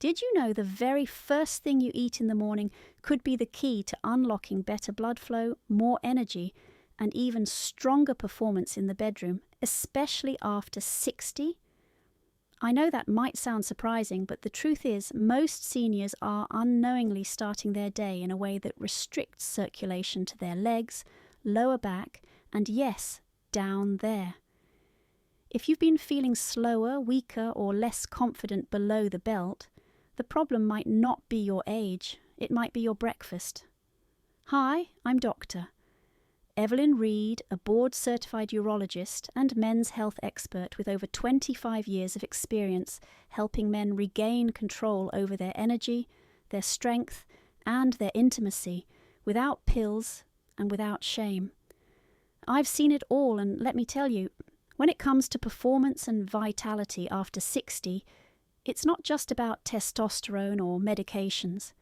Did you know the very first thing you eat in the morning could be the key to unlocking better blood flow, more energy, and even stronger performance in the bedroom, especially after 60? I know that might sound surprising, but the truth is most seniors are unknowingly starting their day in a way that restricts circulation to their legs, lower back, and yes, down there. If you've been feeling slower, weaker, or less confident below the belt, the problem might not be your age, it might be your breakfast. Hi, I'm Dr. EVELYN Reed, a board-certified urologist and men's health expert with over 25 years of experience helping men regain control over their energy, their strength, and their intimacy without pills and without shame. I've seen it all, and let me tell you, when it comes to performance and vitality after 60, it's not just about testosterone or medications.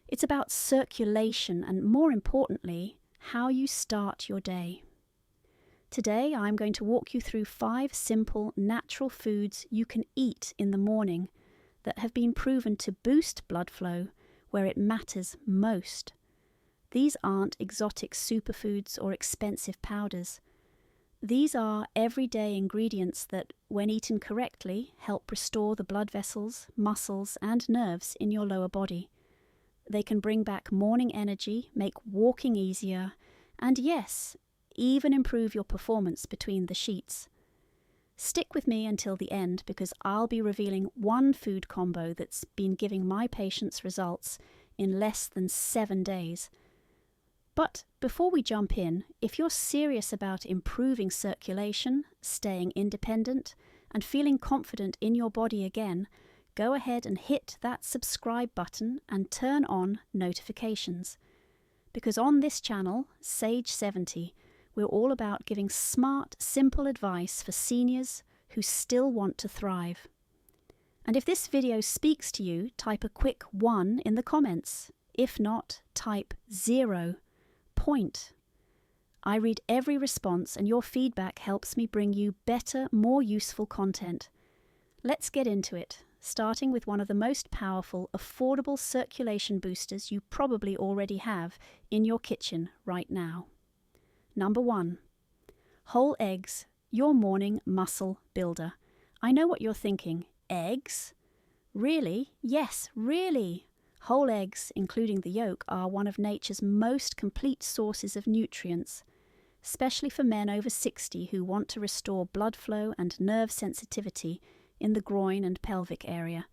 It's about circulation and, more importantly, how you start your day. Today, I'm going to walk you through 5 simple, natural foods you can eat in the morning that have been proven to boost blood flow where it matters most. These aren't exotic superfoods or expensive powders. These are everyday ingredients that, when eaten correctly, help restore the blood vessels, muscles, and nerves in your lower body. They can bring back morning energy, make walking easier, and yes, even improve your performance between the sheets. Stick with me until the end because I'll be revealing one food combo that's been giving my patients results in less than 7 days. But before we jump in, if you're serious about improving circulation, staying independent, and feeling confident in your body again, go ahead and hit that subscribe button and turn on notifications. Because on this channel, Sage 70, we're all about giving smart, simple advice for seniors who still want to thrive. And if this video speaks to you, type a quick 1 in the comments. If not, type 0. Point. I read every response and your feedback helps me bring you better, more useful content. Let's get into it, starting with one of the most powerful, affordable circulation boosters you probably already have in your kitchen right now. Number 1. Whole eggs, your morning muscle builder. I know what you're thinking. Eggs? Really? Yes, really. Whole eggs, including the yolk, are one of nature's most complete sources of nutrients, especially for men over 60 who want to restore blood flow and nerve sensitivity in the groin and pelvic area.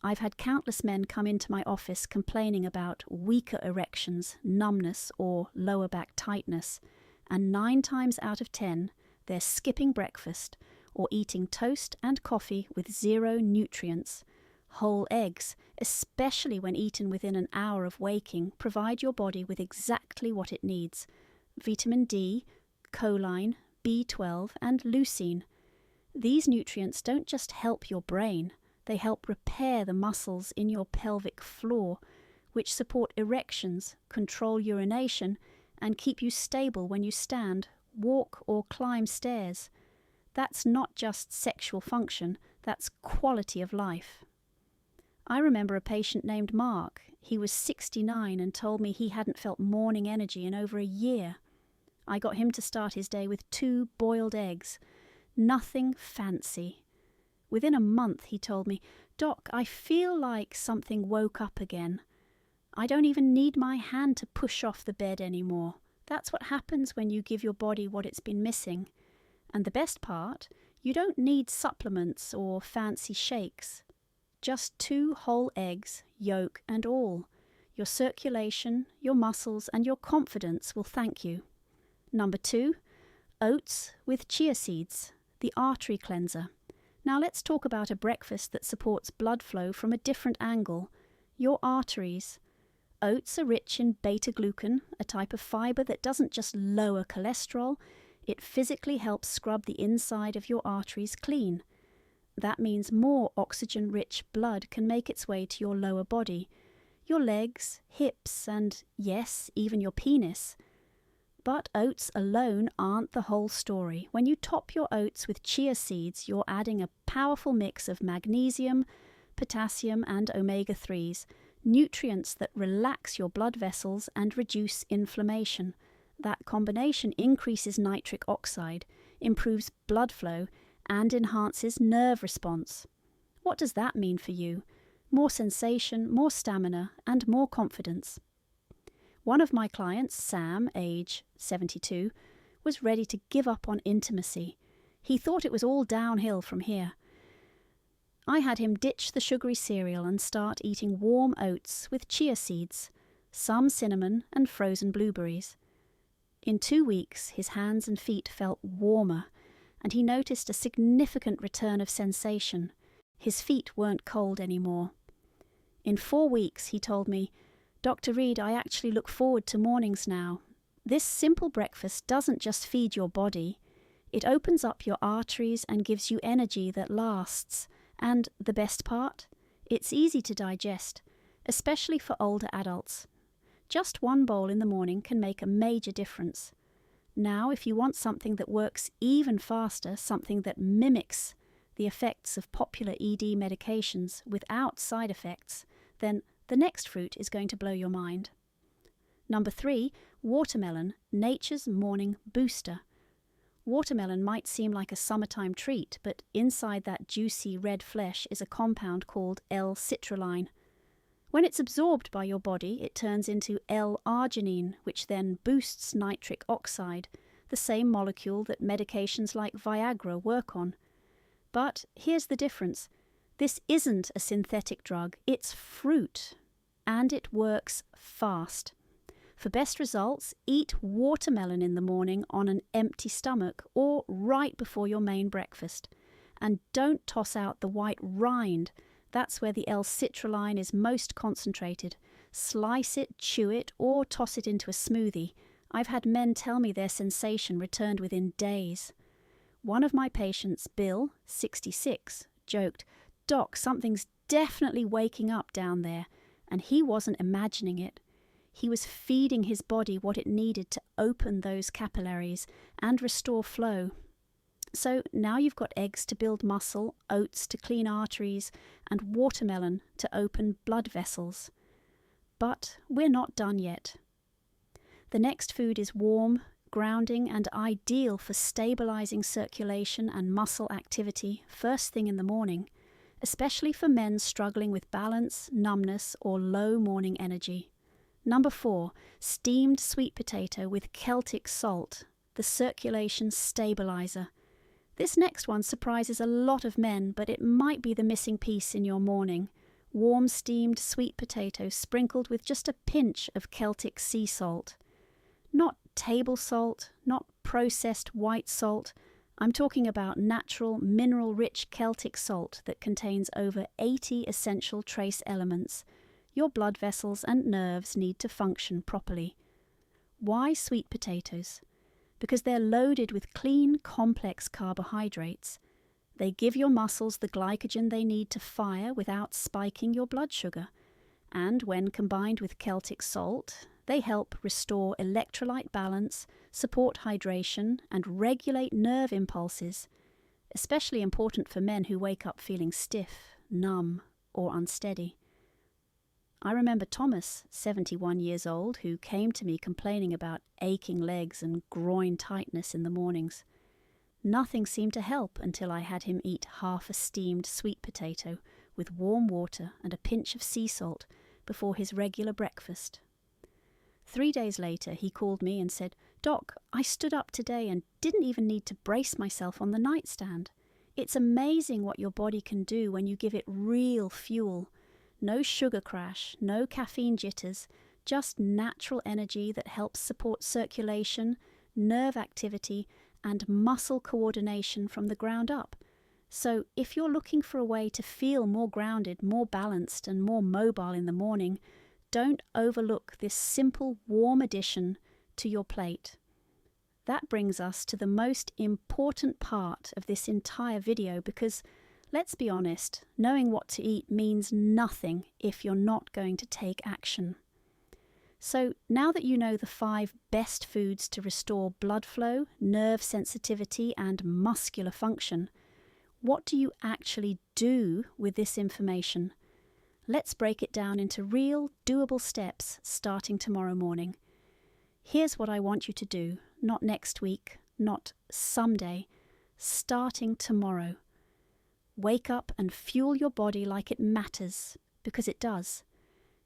I've had countless men come into my office complaining about weaker erections, numbness, or lower back tightness, and 9 times out of 10, they're skipping breakfast or eating toast and coffee with 0 nutrients. Whole eggs, especially when eaten within an hour of waking, provide your body with exactly what it needs: vitamin D, choline, B12, and leucine. These nutrients don't just help your brain, they help repair the muscles in your pelvic floor, which support erections, control urination, and keep you stable when you stand, walk, or climb stairs. That's not just sexual function, that's quality of life. I remember a patient named Mark. He was 69 and told me he hadn't felt morning energy in over a year. I got him to start his day with 2 boiled eggs. Nothing fancy. Within a month, he told me, "Doc, I feel like something woke up again. I don't even need my hand to push off the bed anymore. That's what happens when you give your body what it's been missing. And the best part, you don't need supplements or fancy shakes. Just 2 whole eggs, yolk and all. Your circulation, your muscles, and your confidence will thank you." Number 2, oats with chia seeds, the artery cleanser. Now let's talk about a breakfast that supports blood flow from a different angle: your arteries. Oats are rich in beta-glucan, a type of fiber that doesn't just lower cholesterol, it physically helps scrub the inside of your arteries clean. That means more oxygen-rich blood can make its way to your lower body, your legs, hips, and, yes, even your penis. But oats alone aren't the whole story. When you top your oats with chia seeds, you're adding a powerful mix of magnesium, potassium and omega-3s, nutrients that relax your blood vessels and reduce inflammation. That combination increases nitric oxide, improves blood flow, and enhances nerve response. What does that mean for you? More sensation, more stamina, and more confidence. One of my clients, Sam, age 72, was ready to give up on intimacy. He thought it was all downhill from here. I had him ditch the sugary cereal and start eating warm oats with chia seeds, some cinnamon, and frozen blueberries. In 2 weeks, his hands and feet felt warmer, and he noticed a significant return of sensation. His feet weren't cold anymore. In 4 weeks, he told me, "Dr. Reed, I actually look forward to mornings now. This simple breakfast doesn't just feed your body. It opens up your arteries and gives you energy that lasts. And the best part? It's easy to digest, especially for older adults. Just one bowl in the morning can make a major difference. Now, if you want something that works even faster, something that mimics the effects of popular ED medications without side effects, then the next fruit is going to blow your mind." Number 3, watermelon, nature's morning booster. Watermelon might seem like a summertime treat, but inside that juicy red flesh is a compound called L-citrulline. When it's absorbed by your body, it turns into L-arginine, which then boosts nitric oxide, the same molecule that medications like Viagra work on. But here's the difference. This isn't a synthetic drug, it's fruit, and it works fast. For best results, eat watermelon in the morning on an empty stomach or right before your main breakfast. And don't toss out the white rind. That's where the L-citrulline is most concentrated. Slice it, chew it, or toss it into a smoothie. I've had men tell me their sensation returned within days. One of my patients, Bill, 66, joked, "Doc, something's definitely waking up down there," and he wasn't imagining it. He was feeding his body what it needed to open those capillaries and restore flow. So now you've got eggs to build muscle, oats to clean arteries, and watermelon to open blood vessels. But we're not done yet. The next food is warm, grounding, and ideal for stabilizing circulation and muscle activity first thing in the morning, especially for men struggling with balance, numbness, or low morning energy. Number 4, steamed sweet potato with Celtic salt, the circulation stabilizer. This next one surprises a lot of men, but it might be the missing piece in your morning. Warm steamed sweet potato sprinkled with just a pinch of Celtic sea salt. Not table salt, not processed white salt. I'm talking about natural, mineral-rich Celtic salt that contains over 80 essential trace elements. Your blood vessels and nerves need to function properly. Why sweet potatoes? Because they're loaded with clean, complex carbohydrates. They give your muscles the glycogen they need to fire without spiking your blood sugar. And when combined with Celtic salt, they help restore electrolyte balance, support hydration, and regulate nerve impulses, especially important for men who wake up feeling stiff, numb, or unsteady. I remember Thomas, 71 years old, who came to me complaining about aching legs and groin tightness in the mornings. Nothing seemed to help until I had him eat half a steamed sweet potato with warm water and a pinch of sea salt before his regular breakfast. 3 days later, he called me and said, "Doc, I stood up today and didn't even need to brace myself on the nightstand. It's amazing what your body can do when you give it real fuel. No sugar crash, no caffeine jitters, just natural energy that helps support circulation, nerve activity, and muscle coordination from the ground up. So if you're looking for a way to feel more grounded, more balanced, and more mobile in the morning, don't overlook this simple, warm addition to your plate." That brings us to the most important part of this entire video because, let's be honest, knowing what to eat means nothing if you're not going to take action. So now that you know the 5 best foods to restore blood flow, nerve sensitivity, and muscular function, What do you actually do with this information? Let's break it down into real, doable steps starting tomorrow morning. Here's what I want you to do, not next week, not someday, starting tomorrow. Wake up and fuel your body like it matters, because it does.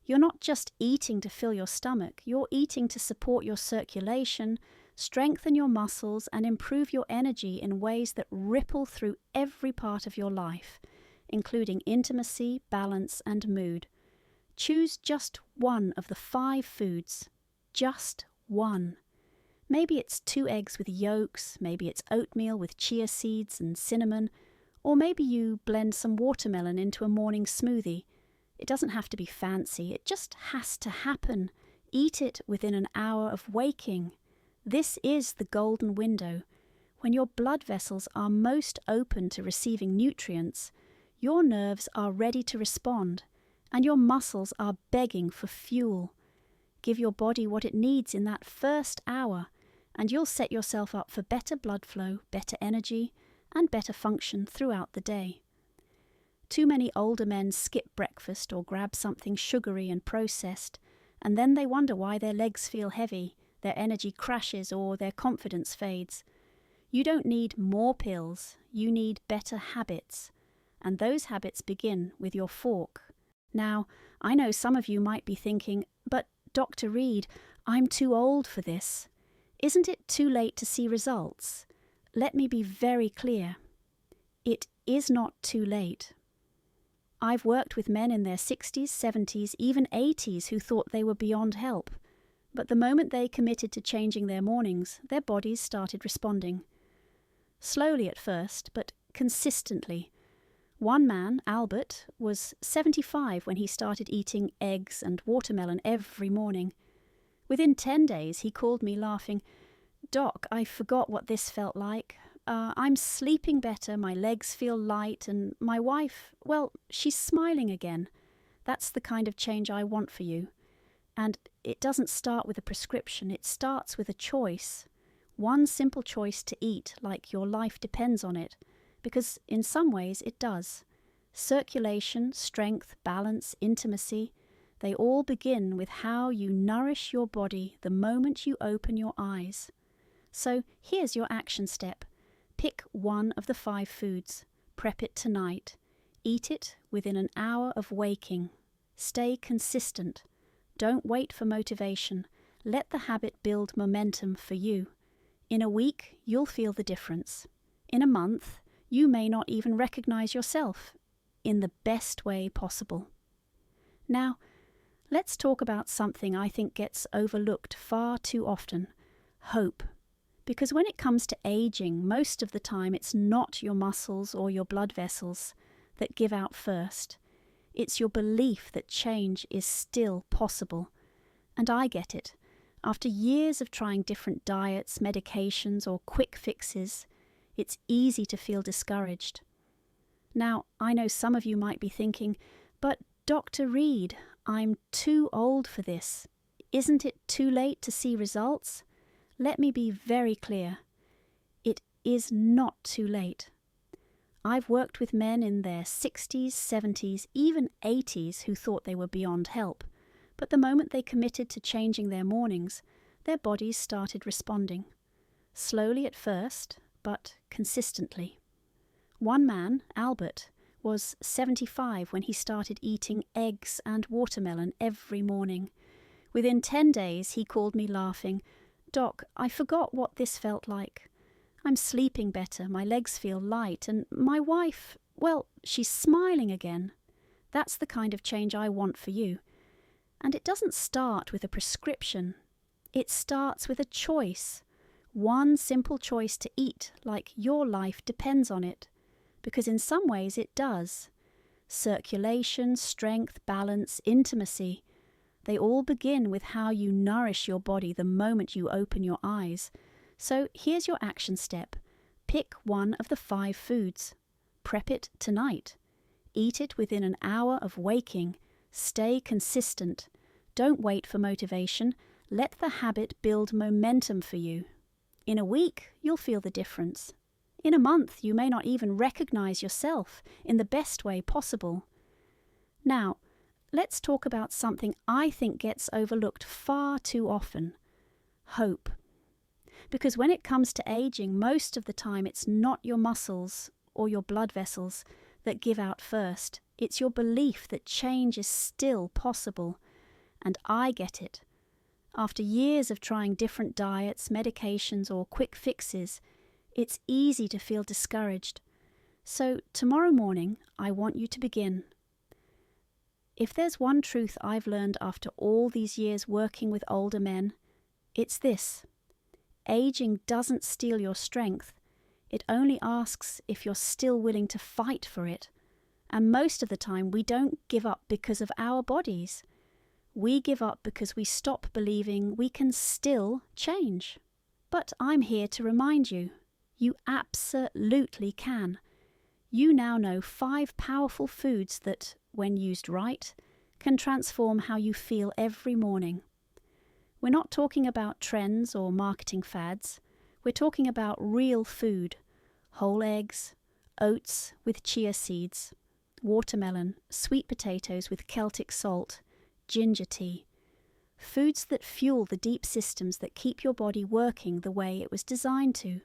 You're not just eating to fill your stomach, you're eating to support your circulation, strengthen your muscles, and improve your energy in ways that ripple through every part of your life, including intimacy, balance, and mood. Choose just one of the 5 foods. Just one. Maybe it's 2 eggs with yolks, maybe it's oatmeal with chia seeds and cinnamon, or maybe you blend some watermelon into a morning smoothie. It doesn't have to be fancy, it just has to happen. Eat it within an hour of waking. This is the golden window. When your blood vessels are most open to receiving nutrients, your nerves are ready to respond, and your muscles are begging for fuel. Give your body what it needs in that first hour, and you'll set yourself up for better blood flow, better energy, and better function throughout the day. Too many older men skip breakfast or grab something sugary and processed, and then they wonder why their legs feel heavy, their energy crashes, or their confidence fades. You don't need more pills, you need better habits, and those habits begin with your fork. Now, I know some of you might be thinking, but Dr. Reed, I'm too old for this. Isn't it too late to see results? Let me be very clear. It is not too late. I've worked with men in their 60s, 70s, even 80s who thought they were beyond help. But the moment they committed to changing their mornings, their bodies started responding. Slowly at first, but consistently. One man, Albert, was 75 when he started eating eggs and watermelon every morning. Within 10 days, he called me laughing, "Doc, I forgot what this felt like. I'm sleeping better, my legs feel light, and my wife, well, she's smiling again. That's the kind of change I want for you." And it doesn't start with a prescription, it starts with a choice. One simple choice to eat like your life depends on it, because in some ways it does. Circulation, strength, balance, intimacy, they all begin with how you nourish your body the moment you open your eyes. So here's your action step. Pick one of the 5 foods. Prep it tonight. Eat it within an hour of waking. Stay consistent. Don't wait for motivation. Let the habit build momentum for you. In a week, you'll feel the difference. In a month, you may not even recognize yourself in the best way possible. Now, let's talk about something I think gets overlooked far too often: hope. Because when it comes to aging, most of the time it's not your muscles or your blood vessels that give out first. It's your belief that change is still possible. And I get it. After years of trying different diets, medications, or quick fixes, it's easy to feel discouraged. Now, I know some of you might be thinking, but Dr. Reed, I'm too old for this. Isn't it too late to see results? Let me be very clear. It is not too late. I've worked with men in their 60s, 70s, even 80s who thought they were beyond help, but the moment they committed to changing their mornings, their bodies started responding. Slowly at first, but consistently. One man, Albert, was 75 when he started eating eggs and watermelon every morning. Within 10 days, he called me laughing, "Doc, I forgot what this felt like. I'm sleeping better, my legs feel light, and my wife, well, she's smiling again." That's the kind of change I want for you. And it doesn't start with a prescription. It starts with a choice. One simple choice to eat like your life depends on it. Because in some ways it does. Circulation, strength, balance, intimacy, they all begin with how you nourish your body the moment you open your eyes. So here's your action step. Pick one of the 5 foods. Prep it tonight. Eat it within an hour of waking. Stay consistent. Don't wait for motivation. Let the habit build momentum for you. In a week, you'll feel the difference. In a month, you may not even recognize yourself in the best way possible. Now, let's talk about something I think gets overlooked far too often: hope. Because when it comes to aging, most of the time it's not your muscles or your blood vessels that give out first. It's your belief that change is still possible. And I get it. After years of trying different diets, medications, or quick fixes, it's easy to feel discouraged. So tomorrow morning, I want you to begin. If there's one truth I've learned after all these years working with older men, it's this: aging doesn't steal your strength. It only asks if you're still willing to fight for it. And most of the time, we don't give up because of our bodies. We give up because we stop believing we can still change. But I'm here to remind you, you absolutely can. You now know 5 powerful foods that, when used right, can transform how you feel every morning. We're not talking about trends or marketing fads. We're talking about real food: whole eggs, oats with chia seeds, watermelon, sweet potatoes with Celtic salt, ginger tea. Foods that fuel the deep systems that keep your body working the way it was designed to.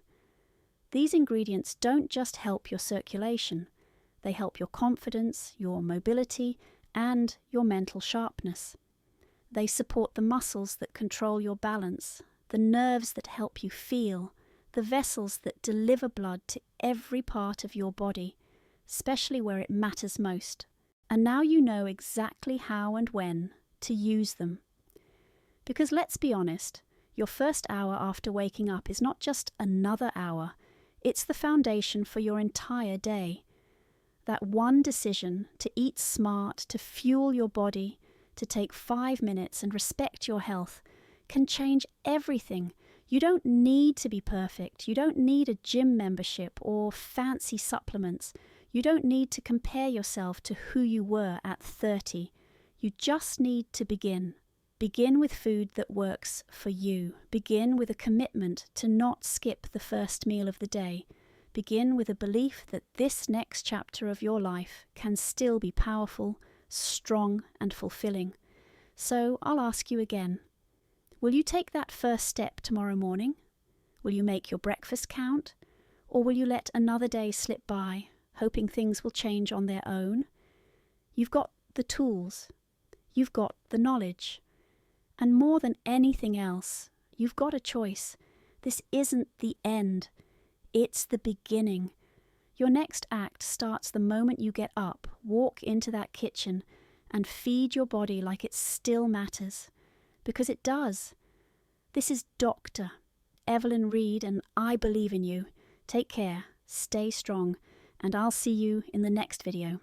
These ingredients don't just help your circulation. They help your confidence, your mobility, and your mental sharpness. They support the muscles that control your balance, the nerves that help you feel, the vessels that deliver blood to every part of your body, especially where it matters most. And now you know exactly how and when to use them. Because let's be honest, your first hour after waking up is not just another hour, it's the foundation for your entire day. That one decision to eat smart, to fuel your body, to take 5 minutes and respect your health can change everything. You don't need to be perfect. You don't need a gym membership or fancy supplements. You don't need to compare yourself to who you were at 30. You just need to begin. Begin with food that works for you. Begin with a commitment to not skip the first meal of the day. Begin with a belief that this next chapter of your life can still be powerful, strong, and fulfilling. So I'll ask you again. Will you take that first step tomorrow morning? Will you make your breakfast count? Or will you let another day slip by, hoping things will change on their own? You've got the tools. You've got the knowledge. And more than anything else, you've got a choice. This isn't the end. It's the beginning. Your next act starts the moment you get up, walk into that kitchen, and feed your body like it still matters. Because it does. This is Dr. Evelyn Reed, and I believe in you. Take care, stay strong, and I'll see you in the next video.